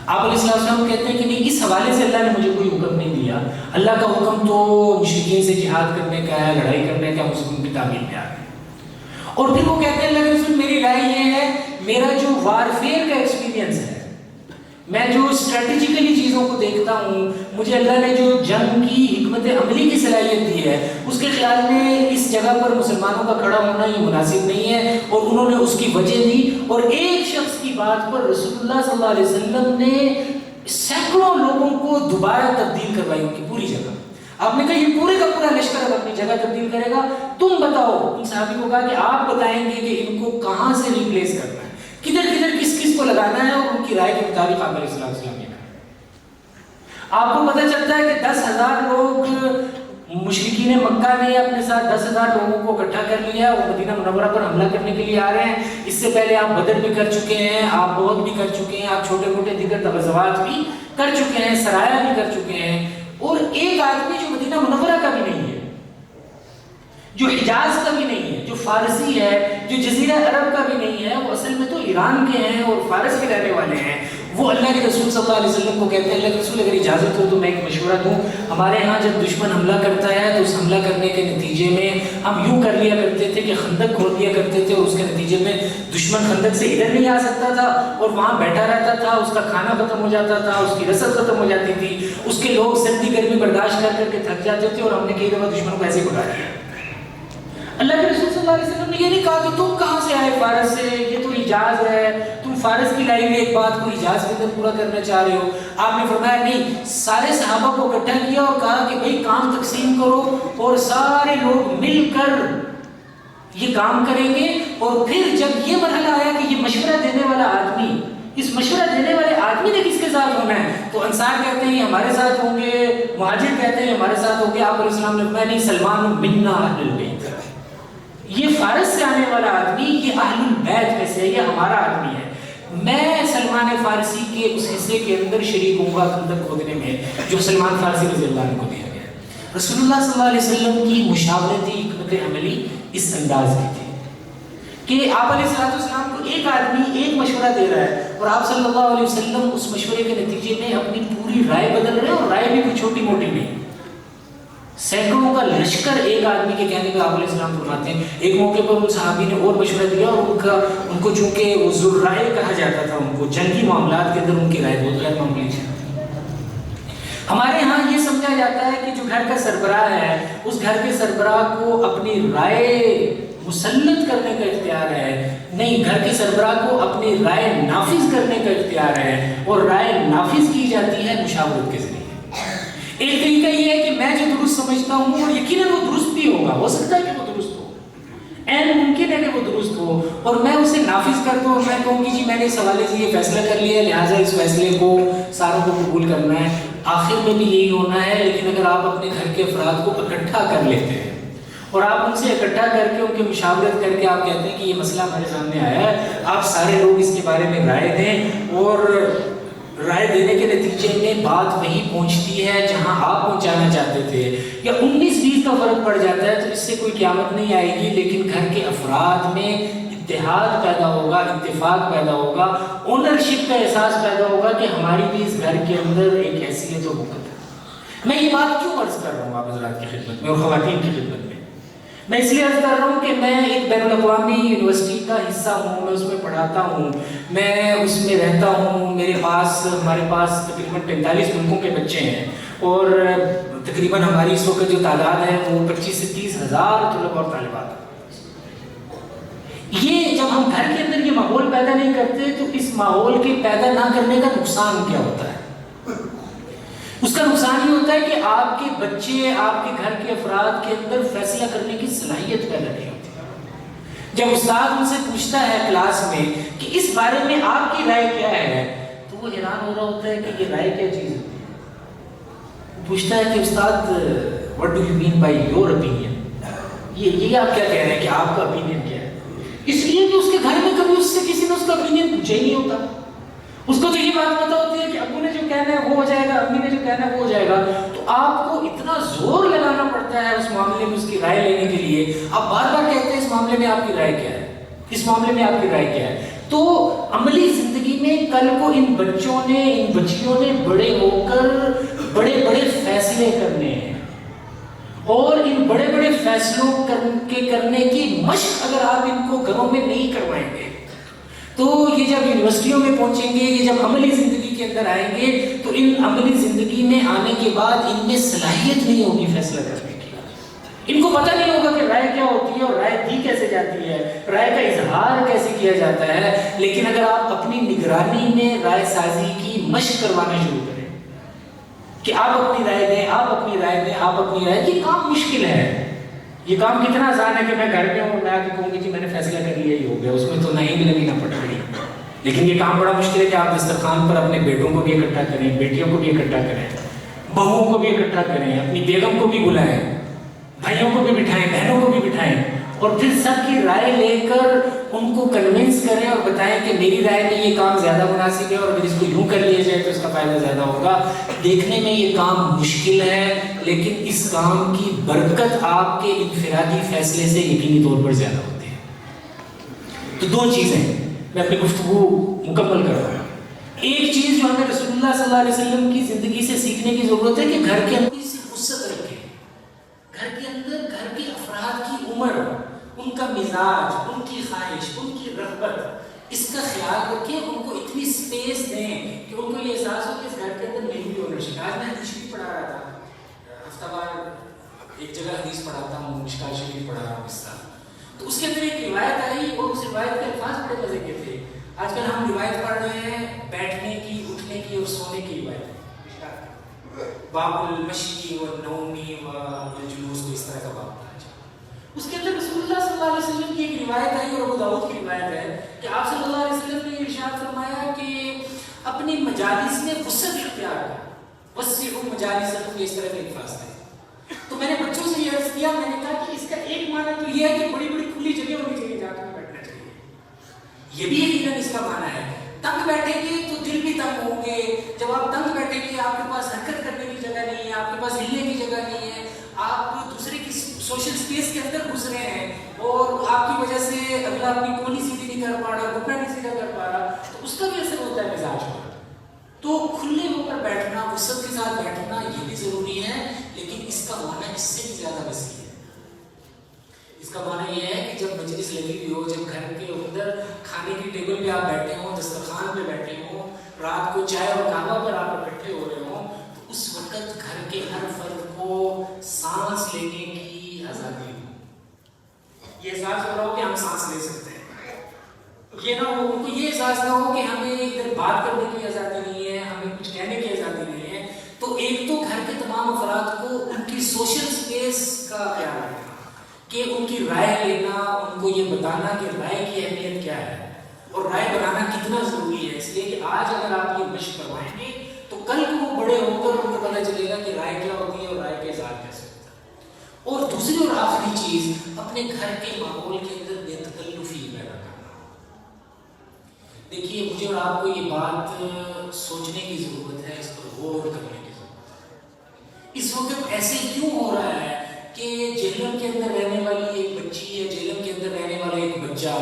آپ علیہ السلام کہتے ہیں کہ نہیں، اس حوالے سے اللہ نے مجھے کوئی حکم نہیں دیا، اللہ کا حکم تو مشرکین سے جہاد کرنے کا ہے، لڑائی کرنے کا، مسلموں کی تعمیر میں آ گیا۔ اور پھر وہ کہتے ہیں اللہ کے رسول میری رائے یہ ہے، میرا جو وارفیئر کا ایکسپیرینس ہے، میں جو اسٹریٹجیکلی چیزوں کو دیکھتا ہوں، مجھے اللہ نے جو جنگ کی حکمت عملی کی صلاحیت دی ہے، اس کے خیال میں اس جگہ پر مسلمانوں کا کھڑا ہونا یہ مناسب نہیں ہے، اور انہوں نے اس کی وجہ دی۔ اور ایک شخص کی بات پر رسول اللہ صلی اللہ علیہ وسلم نے سینکڑوں لوگوں کو دوبارہ تبدیل کروائی، ان کی پوری جگہ۔ آپ نے کہا یہ پورے کا پورا لشکر اب اپنی جگہ تبدیل کرے گا، تم بتاؤ۔ ان صحابی کو کہا کہ آپ بتائیں گے کہ ان کو کہاں سے ریپلیس کرنا ہے، کدھر کدھر کس کس کو لگانا ہے، اور ان کی رائے کے مطابق آپ علیہ السلام نے کہا۔ آپ کو پتہ چلتا ہے کہ 10,000 لوگ مشرکین مکہ نے اپنے ساتھ 10,000 لوگوں کو اکٹھا کر لیا اور مدینہ منورہ پر حملہ کرنے کے لیے آ رہے ہیں۔ اس سے پہلے آپ بدر بھی کر چکے ہیں، آپ بہت بھی کر چکے ہیں، آپ چھوٹے موٹے دیگر غزوات بھی کر چکے ہیں، سرایا بھی کر چکے ہیں، اور ایک آدمی جو مدینہ منورہ کا بھی نہیں ہے، جو حجاز کا بھی نہیں ہے، جو فارسی ہے، جو جزیرہ عرب کا بھی نہیں ہے، وہ اصل میں تو ایران کے ہیں اور فارس کے رہنے والے ہیں، وہ اللہ کے رسول صلی اللہ علیہ وسلم کو کہتے ہیں اللہ کے رسول اگر اجازت ہو تو میں ایک مشورہ دوں، ہمارے ہاں جب دشمن حملہ کرتا ہے تو اس حملہ کرنے کے نتیجے میں ہم یوں کر لیا کرتے تھے کہ خندق کھود دیا کرتے تھے، اور اس کے نتیجے میں دشمن خندق سے ادھر نہیں آ سکتا تھا اور وہاں بیٹھا رہتا تھا، اس کا کھانا ختم ہو جاتا تھا، اس کی رسد ختم ہو جاتی تھی، اس کے لوگ سردی گرمی برداشت کر کر کے تھک جاتے تھے، اور ہم نے کئی دفعہ دشمنوں کو ایسے بھگا دیا۔ اللہ کے رسول صلی اللہ علیہ وسلم نے یہ نہیں کہا کہ تم کہاں سے آئے فارس سے، یہ تو حجاز ہے، تم فارس کی لائی ہوئی ایک بات کو حجاز کے اندر پورا کرنا چاہ رہے ہو۔ آپ نے فرمایا نہیں، سارے صحابہ کو اکٹھا کیا اور کہا کہ بھئی کام تقسیم کرو، اور سارے لوگ مل کر یہ کام کریں گے۔ اور پھر جب یہ مرحلہ آیا کہ یہ مشورہ دینے والا آدمی، اس مشورہ دینے والے آدمی نے کس کے ساتھ ہونا ہے، تو انصار کہتے ہیں یہ ہمارے ساتھ ہوں گے، مہاجر کہتے ہیں ہمارے ساتھ ہوں گے۔ آپ علیہ السلام نے فرمایا نہیں، سلمان منا اہل البیت، یہ فارس سے آنے والا آدمی یہ اہل البیت میں سے، یہ ہمارا آدمی ہے، میں سلمان فارسی کے اس حصے کے اندر شریک ہوں گا خندق کھودنے میں جو سلمان فارسی رضی اللہ عنہ کو دیا گیا۔ رسول اللہ صلی اللہ علیہ وسلم کی مشاورتی حکمت عملی اس انداز کی تھی کہ آپ علیہ السلام کو ایک آدمی ایک مشورہ دے رہا ہے، اور آپ صلی اللہ علیہ وسلم اس مشورے کے نتیجے میں اپنی پوری رائے بدل رہے ہیں، اور رائے بھی کوئی چھوٹی موٹی نہیں، سینکڑوں کا لشکر ایک آدمی کے کہنے پہ آپ علیہ السلام فرماتے ہیں۔ ایک موقع پر ان صحابی نے اور مشورہ دیا، اور ان کو چونکہ وہ ذوالرائے کہا جاتا تھا، ان کو جنگی معاملات کے اندر ان کی رائے بہت غیر معمولی تھی۔ ہمارے ہاں یہ سمجھا جاتا ہے کہ جو گھر کا سربراہ ہے، اس گھر کے سربراہ کو اپنی رائے مسلط کرنے کا اختیار ہے، نہیں، گھر کے سربراہ کو اپنی رائے نافذ کرنے کا اختیار ہے، اور رائے نافذ کی جاتی ہے مشاورت کے ذریعے۔ ایک طریقہ یہ ہے کہ میں جو درست سمجھتا ہوں، اور یقیناً وہ درست بھی ہوگا، ہو سکتا ہے کہ وہ درست ہو، عین ممکن ہے کہ وہ درست ہو، اور میں اسے نافذ کر دوں، اور میں کہوں کہ جی میں نے اس حوالے سے یہ فیصلہ کر لیا ہے، لہٰذا اس فیصلے کو ساروں کو قبول کرنا ہے، آخر میں بھی یہی ہونا ہے۔ لیکن اگر آپ اپنے گھر کے افراد کو اکٹھا کر لیتے ہیں، اور آپ ان سے اکٹھا کر کے ان کی مشاورت کر کے آپ کہتے ہیں کہ یہ مسئلہ ہمارے سامنے آیا ہے، آپ سارے لوگ اس کے بارے میں رائے دیں، اور رائے دینے کے نتیجے میں بات وہی پہنچتی ہے جہاں آپ پہنچانا چاہتے تھے، یا 19-20 کا فرق پڑ جاتا ہے، تو اس سے کوئی قیامت نہیں آئے گی، لیکن گھر کے افراد میں اتحاد پیدا ہوگا، اتفاق پیدا ہوگا، اونرشپ کا احساس پیدا ہوگا کہ ہماری بھی اس گھر کے اندر ایک حیثیت و حقوق ہے۔ میں یہ بات کیوں عرض کر رہا ہوں آپ حضرات کی خدمت میں اور خواتین کی خدمت میں؟ میں اس لیے عرض کر رہا ہوں کہ میں ایک بین الاقوامی یونیورسٹی کا حصہ ہوں، میں اس میں پڑھاتا ہوں، میں اس میں رہتا ہوں، ہمارے پاس تقریباً 45 ملکوں کے بچے ہیں، اور تقریباً ہماری اس وقت جو تعداد ہے وہ 25 سے 30 ہزار طلباء اور طالبات ہیں۔ یہ جب ہم گھر کے اندر یہ ماحول پیدا نہیں کرتے تو اس ماحول کے پیدا نہ کرنے کا نقصان کیا ہوتا ہے؟ اس کا نقصان یہ ہوتا ہے کہ آپ کے بچے، آپ کے گھر کے افراد کے اندر فیصلہ کرنے کی صلاحیت پیدا نہیں ہوتی۔ جب استاد ان سے پوچھتا ہے کلاس میں کہ اس بارے میں آپ کی رائے کیا ہے، تو وہ حیران ہو رہا ہوتا ہے کہ یہ رائے کیا چیز ہوتی ہے۔ وہ پوچھتا ہے کہ استاد what do you mean by your opinion؟ یہ آپ کیا کہہ رہے ہیں کہ آپ کا opinion کیا ہے؟ اس لیے کہ اس کے گھر میں کبھی اس سے کسی نے اس کا opinion پوچھا ہی نہیں ہوتا۔ اس کو تو یہ بات پتہ ہوتی ہے کہ ابو نے جو کہنا ہے وہ ہو جائے گا، امی نے جو کہنا ہے وہ ہو جائے گا، تو آپ کو اتنا زور لگانا پڑتا ہے اس معاملے میں اس کی رائے لینے کے لیے۔ آپ بار بار کہتے ہیں اس معاملے میں آپ کی رائے کیا ہے، اس معاملے میں آپ کی رائے کیا ہے۔ تو عملی زندگی میں کل کو ان بچوں نے ان بچیوں نے بڑے ہو کر بڑے بڑے فیصلے کرنے ہیں، اور ان بڑے بڑے فیصلوں کے کرنے کی مشق اگر آپ ان کو گھروں میں نہیں کروائیں گے تو یہ جب یونیورسٹیوں میں پہنچیں گے، یہ جب عملی زندگی کے اندر آئیں گے تو ان عملی زندگی میں آنے کے بعد ان میں صلاحیت نہیں ہوگی فیصلہ کرنے کی، ان کو پتہ نہیں ہوگا کہ رائے کیا ہوتی ہے اور رائے دی کیسے جاتی ہے، رائے کا اظہار کیسے کیا جاتا ہے۔ لیکن اگر آپ اپنی نگرانی میں رائے سازی کی مشق کروانا شروع کریں کہ آپ اپنی رائے دیں، آپ اپنی رائے دیں، آپ اپنی رائے، یہ کام مشکل ہے۔ یہ کام کتنا آسان ہے کہ میں گھر میں ہوں، میں آ کے کہوں گی کہ میں نے فیصلہ کر لیا، ہی ہو گیا، اس میں تو نہیں بھی لگی نہ پڑ رہی۔ لیکن یہ کام بڑا مشکل ہے کہ آپ دسترخوان پر اپنے بیٹوں کو بھی اکٹھا کریں، بیٹیوں کو بھی اکٹھا کریں، بہوؤں کو بھی اکٹھا کریں، اپنی بیگم کو بھی بلائیں، بھائیوں کو بھی بٹھائیں، بہنوں کو بھی بٹھائیں، اور پھر سب کی رائے لے کر ان کو کنونس کریں اور بتائیں کہ میری رائے میں یہ کام زیادہ مناسب ہے اور اگر اس کو یوں کر لیا جائے تو اس کا فائدہ زیادہ ہوگا۔ دیکھنے میں یہ کام مشکل ہے، لیکن اس کام کی برکت آپ کے انفرادی فیصلے سے یقینی طور پر زیادہ ہوتی ہے۔ تو دو چیزیں میں اپنی گفتگو مکمل کر رہا ہوں۔ ایک چیز جو ہمیں رسول اللہ صلی اللہ علیہ وسلم کی زندگی سے سیکھنے کی ضرورت ہے کہ گھر کے اندر سے وسعت رکھیں، گھر کے اندر گھر کے افراد کی عمر، ان کا مزاج، ان کی خواہش، ان کی رغبت، اس کا خیال رکھیں، ان کو اتنی سپیس دیں کہ ان کو یہ احساس ہو کہ اس گھر کے اندر میری بھی اونرشپ۔ آج میں حدیث شریف پڑھا رہا تھا، ہفتہ وار ایک جگہ حدیث پڑھاتا ہوں، مشکات شریف پڑھا رہا ہوں اس طرح، تو اس کے اندر ایک روایت آئی اور اس روایت کے الفاظ بڑے مزے کے تھے۔ آج کل ہم روایت پڑھ رہے ہیں بیٹھنے کی، اٹھنے کی اور سونے کی روایت، باب المشی والنومی والجلوس کو اس طرح کا باب تھا۔ اس کے اندر رسول اللہ صلی اللہ علیہ وسلم کی ایک روایت آئی اور ابو داؤد کی روایت ہے کہ آپ صلی اللہ علیہ وسلم نے ارشاد فرمایا کہ اپنی مجالس میں وسعت اختیار کریں، وسعوا مجالسکم، اس طرح کے الفاظ تھے۔ تو میں نے بچوں سے یہ عرض کیا، میں نے کہا کہ اس کا ایک معنی تو یہ ہے کہ بڑی بڑی کھلی جگہ ہونی چاہیے جہاں تمہیں بیٹھنا چاہیے، یہ بھی یقیناً اس کا معنی ہے۔ تنگ بیٹھیں گے تو دل بھی تنگ ہوں گے، جب آپ تنگ بیٹھیں گے آپ کے پاس حرکت کرنے کی جگہ نہیں ہے، آپ کے پاس ہلنے کی جگہ نہیں ہے، آپ دوسرے کی سوشل سپیس کے اندر گھس رہے ہیں اور آپ کی وجہ سے اگلا اپنی کونی سیدھی نہیں کر پا رہا، گھٹنا نہیں سیدھا کر پا رہا، تو اس کا بھی اثر ہوتا ہے مزاج پر۔ تو کھلے ہو کر بیٹھنا، وسعت کے ساتھ بیٹھنا یہ بھی ضروری ہے، لیکن اس کا معنی اس سے بھی زیادہ وسیع ہے۔ اس کا معنی یہ ہے کہ جب مجلس لگی ہوئی ہو، جب گھر کے اندر کھانے کی ٹیبل پہ آپ بیٹھے ہوں، دسترخوان پہ بیٹھے ہوں، رات کو چائے اور قہوہ پر آپ اکٹھے ہو رہے ہوں، تو اس وقت گھر کے ہر فرد کو سانس لینے کی آزادی ہو، یہ احساس ہو رہا ہو کہ ہم سانس لے سکتے ہیں، یہ نہ ہو ان کو یہ احساس نہ ہو کہ ہمیں ادھر بات کرنے کی آزادی نہیں ہے، ہمیں کچھ کہنے کی آزادی نہیں ہے۔ تو ایک تو گھر کے تمام افراد کو ان کی سوشل سپیس کا خیال رکھنا کہ ان کی رائے لینا، ان کو یہ بتانا کہ رائے کی اہمیت کیا ہے اور رائے بنانا کتنا ضروری ہے، اس لیے کہ آج اگر آپ یہ مشق کروائیں گے تو کل کو وہ بڑے ہو کر ان کو پتہ چلے گا کہ رائے کیا ہوتی ہے اور رائے کا اظہار کیسے ہوتا ہے۔ اور دوسری اور آخری چیز، اپنے گھر کے ماحول کے اندر بے تکلفی پیدا کرنا۔ دیکھیے مجھے اور آپ کو یہ بات سوچنے کی ضرورت ہے، اس پر غور کرنے کی ضرورت ہے۔ اس وقت ایسے کیوں ہو رہا ہے کہ جہلم کے اندر رہنے والی ایک بچی ہے، جہلم کے اندر رہنے والا ایک بچہ،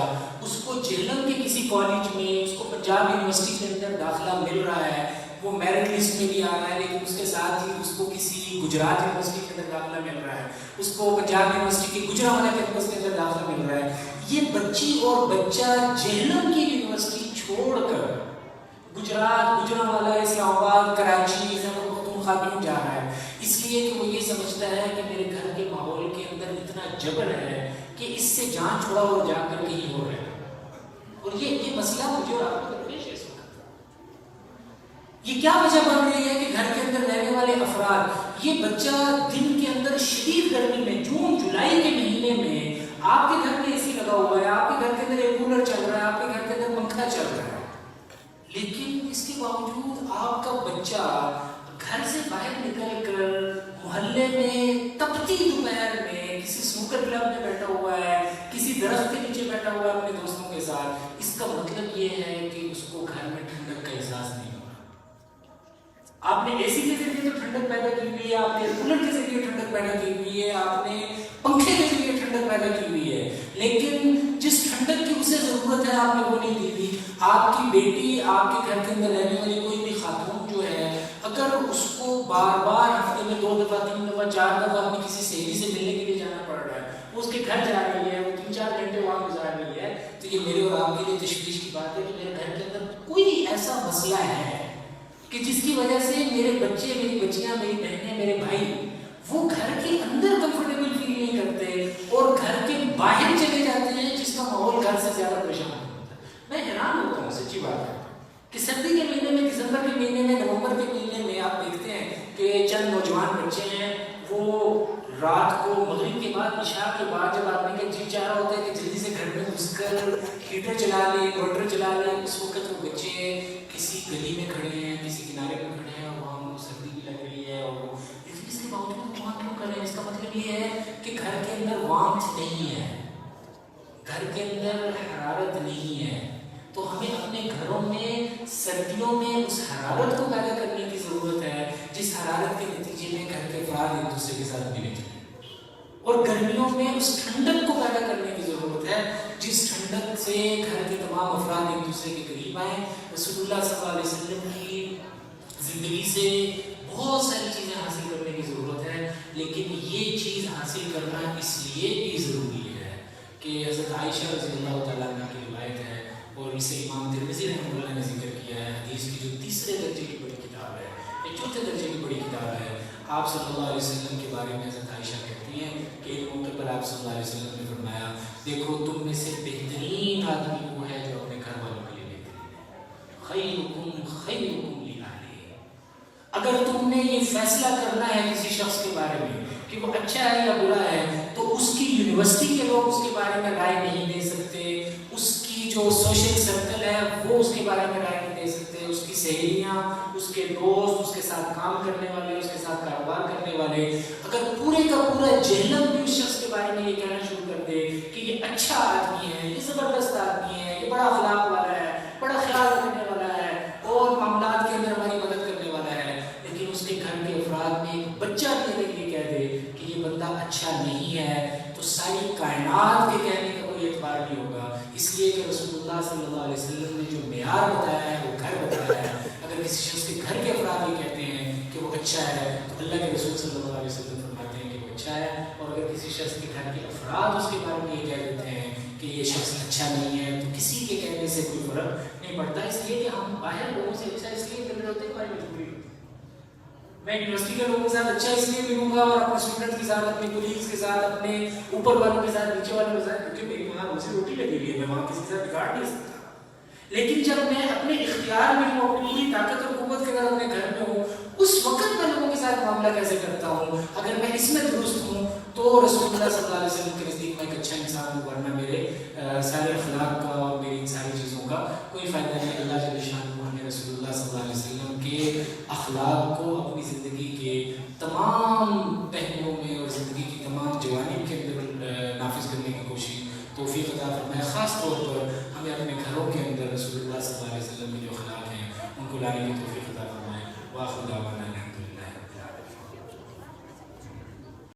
اس کو جہلم کے کسی کالج میں، اس کو پنجاب یونیورسٹی کے اندر داخلہ مل رہا ہے، وہ میرٹ لسٹ میں بھی آ رہا ہے، لیکن اس کے ساتھ ہی اس کو کسی گجرات یونیورسٹی کے اندر داخلہ مل رہا ہے، اس کو پنجاب یونیورسٹی کے گجرانوالہ کیمپس کے اندر داخلہ مل رہا ہے۔ یہ بچی اور بچہ جہلم کی یونیورسٹی چھوڑ کر گجرات، گجرانوالہ، اسلام آباد، کراچی، خیبر پختونخوا کیوں جا رہا ہے؟ اس لیے کہ وہ یہ سمجھتا ہے کہ میرے گھر کے ماحول کے اندر اتنا جبر ہے کہ اس سے جان چھوڑا اور جا کر کہیں ہو رہا ہے۔ اور یہ مسئلہ مجھے اور آپ کو درپیش ہے۔ یہ کیا وجہ بن رہی ہے کہ گھر کے اندر رہنے والے افراد، یہ بچہ دن کے اندر شدید گرمی میں، جون جولائی کے مہینے میں آپ کے گھر میں اے سی لگا ہوا ہے، آپ کے گھر کے اندر ایک کولر چل رہا ہے، آپ کے گھر کے اندر پنکھا چل رہا ہے، لیکن اس کے باوجود آپ کا بچہ گھر سے باہر نکل کر محلے میں تپتی دوپہر میں کسی سنوکر کلب میں بیٹھا ہوا ہے، کسی درخت کے نیچے بیٹھا ہوا ہے اپنے دوستوں کے ساتھ، اس کا مطلب یہ ہے کہ اس کو گھر میں ٹھنڈک کا احساس نہیں ہو رہا۔ آپ نے اے سی کے ذریعے تو ٹھنڈک پیدا کی ہوئی ہے، آپ نے کولر کے ذریعے ٹھنڈک پیدا کی ہوئی ہے، آپ نے پنکھے کے ذریعے ٹھنڈک پیدا کی ہوئی ہے، لیکن جس ٹھنڈک کی اسے ضرورت ہے آپ نے وہ نہیں دی ہوئی۔ آپ کی بیٹی آپ کے گھر کے اندر رہنے والی کوئی بھی خاتون جو ہے، اگر اس کو بار بار ہفتے میں 2 دفعہ 3 دفعہ 4 دفعہ اپنی کسی سہیلی سے ملنے کے لیے جانا پڑ رہا ہے، وہ اس کے گھر جا رہی ہے، وہ 3-4 گھنٹے وہاں گزار رہی ہے، تو یہ میرے اور آپ کے لیے تشویش کی بات ہے کہ میرے گھر کے اندر کوئی ایسا مسئلہ ہے کہ جس کی وجہ سے میرے بچے، میری بچیاں، میری بہنیں، میرے بھائی وہ گھر کے اندر کمفرٹیبل فیل نہیں کرتے اور گھر کے باہر چلے جاتے ہیں جس کا ماحول گھر سے زیادہ پریشان ہوتا ہے۔ میں حیران ہوتا ہوں، سچی بات ہے کہ سردی کے مہینے میں، دسمبر کے مہینے میں، نومبر کے مہینے میں آپ دیکھتے ہیں کہ چند نوجوان بچے ہیں، وہ رات کو مغرب کے بعد، عشاء کے بعد جب آدمی کا جی چاہ رہا ہوتا ہے کہ جلدی سے گھر میں گھس کر ہیٹر چلا لیں، موٹر چلا لیں، اس وقت وہ بچے کسی گلی میں کھڑے ہیں، کسی کنارے میں کھڑے ہیں اور وہاں ان کو سردی بھی لگ رہی ہے، اور لیکن اس کے باوجود وہاں کیوں کر رہے ہیں؟ اس کا مطلب یہ ہے کہ گھر کے اندر وارمتھ نہیں ہے، گھر کے اندر حرارت نہیں ہے۔ تو ہمیں اپنے گھروں میں سردیوں میں اس حرارت کو پیدا کرنے کی ضرورت ہے جس حرارت کے نتیجے میں گھر کے افراد ایک دوسرے کے ساتھ ملے جلیں، اور گرمیوں میں اس ٹھنڈک کو پیدا کرنے کی ضرورت ہے جس ٹھنڈک سے گھر کے تمام افراد ایک دوسرے کے قریب آئیں۔ رسول اللہ صلی اللہ علیہ وسلم کی زندگی سے بہت ساری چیزیں حاصل کرنے کی ضرورت ہے، لیکن یہ چیز حاصل کرنا اس لیے بھی ضروری ہے کہ حضرت عائشہ رضی اللہ تعالیٰ عنہ کی روایت ہے، اور اسے امام ترمذی رحمۃ اللہ نے ذکر کیا ہے، حدیث کی جو 3 درجے کی بڑی کتاب ہے، یا 4 درجے کی بڑی کتاب ہے، آپ صلی اللہ علیہ وسلم کے بارے میں حضرت عائشہ کہتی ہیں کہ ایک موقع پر آپ صلی اللہ علیہ وسلم نے فرمایا، دیکھو تم میں سے بہترین آدمی وہ ہے جو اپنے گھر والوں کے لیے بہترین ہے، خیرکم خیرکم لأہلہ۔ اگر تم نے یہ فیصلہ کرنا ہے کسی شخص کے بارے میں کہ وہ اچھا ہے یا برا ہے، تو اس کی یونیورسٹی کے لوگ اس کے بارے میں رائے نہیں دے سکتے، اس کی جو سوشل سرکل ہے وہ اس کے بارے میں رائے نہیں دے سکتے، اس کی سہیلیاں، اس کے دوست، اس کے ساتھ کام کرنے والے، اس کے ساتھ کاروبار کرنے والے، اگر پورے کا پورا جہنم بھی اس شخص کے بارے میں یہ کہنا شروع کر دے کہ یہ اچھا آدمی ہے، یہ زبردست آدمی ہے، یہ بڑا اخلاق والا ہے، بڑا خیال رکھنے والا ہے اور معاملات کے اندر ہماری مدد کرنے والا ہے، لیکن اس کے گھر کے افراد میں ایک بچہ بھی اگر یہ کہہ دے کہ یہ بندہ اچھا نہیں ہے، تو ساری کائنات کے کہنے کا کوئی اعتبار نہیں ہوگا، اس لیے کہ رسول اللہ صلی اللہ علیہ وسلم نے جو معیار بتایا ہے وہ گھر بتایا ہے۔ اگر کسی شخص کے گھر کے افراد یہ کہتے ہیں کہ وہ اچھا ہے، تو اللہ کے رسول صلی اللہ علیہ وسلم فرماتے ہیں کہ وہ اچھا ہے، اور اگر کسی شخص کے گھر کے افراد اس کے بارے میں یہ کہہ دیتے ہیں کہ یہ شخص اچھا نہیں ہے، تو کسی کے کہنے سے کوئی فرق نہیں پڑتا، اس لیے کہ ہم باہر لوگوں سے اچھا اس لیے کر رہے ہوتے ہیں ہماری مجبوری ہوتی ہے۔ میں یونیورسٹی کے لوگوں کے ساتھ اچھا اس لیے ملوں گا اور اپنے اسٹوڈنٹ کے ساتھ، اپنے کولیگز کے ساتھ، اپنے اوپر والوں کے ساتھ، نیچے والوں کے ساتھ، کیونکہ میری وہاں روزی روٹی لگی ہوئی ہے، میں وہاں کسی کے ساتھ بگاڑ نہیں سکتا، لیکن جب میں اپنے اختیار میں ہوں، اپنی پوری طاقت اور قوت کے ساتھ اپنے گھر میں ہوں، اس وقت میں لوگوں کے ساتھ معاملہ کیسے کرتا ہوں، اگر میں اس میں درست ہوں تو رسول اللہ صلی اللہ علیہ وسلم کے نزدیک میں ایک اچھا انسان ہوں، ورنہ میرے سارے اخلاق کا اور میری ان ساری چیزوں کا کوئی فائدہ نہیں۔ اللہ جل شانہ نے رسول اللہ صلی اللہ علیہ وسلم کے اخلاق کو اپنی زندگی کے تمام پہلوؤں میں اور زندگی کی تمام جوانب کے اندر نافذ کرنے کی کوشش توفیق عطا فرمائے، خاص طور پر ہمیں اپنے گھروں کے اندر رسول اللہ صلی اللہ علیہ وسلم کے جو اخلاق ہیں ان کو لانے کی توفیق عطا فرمائے۔ وآخر دعوانا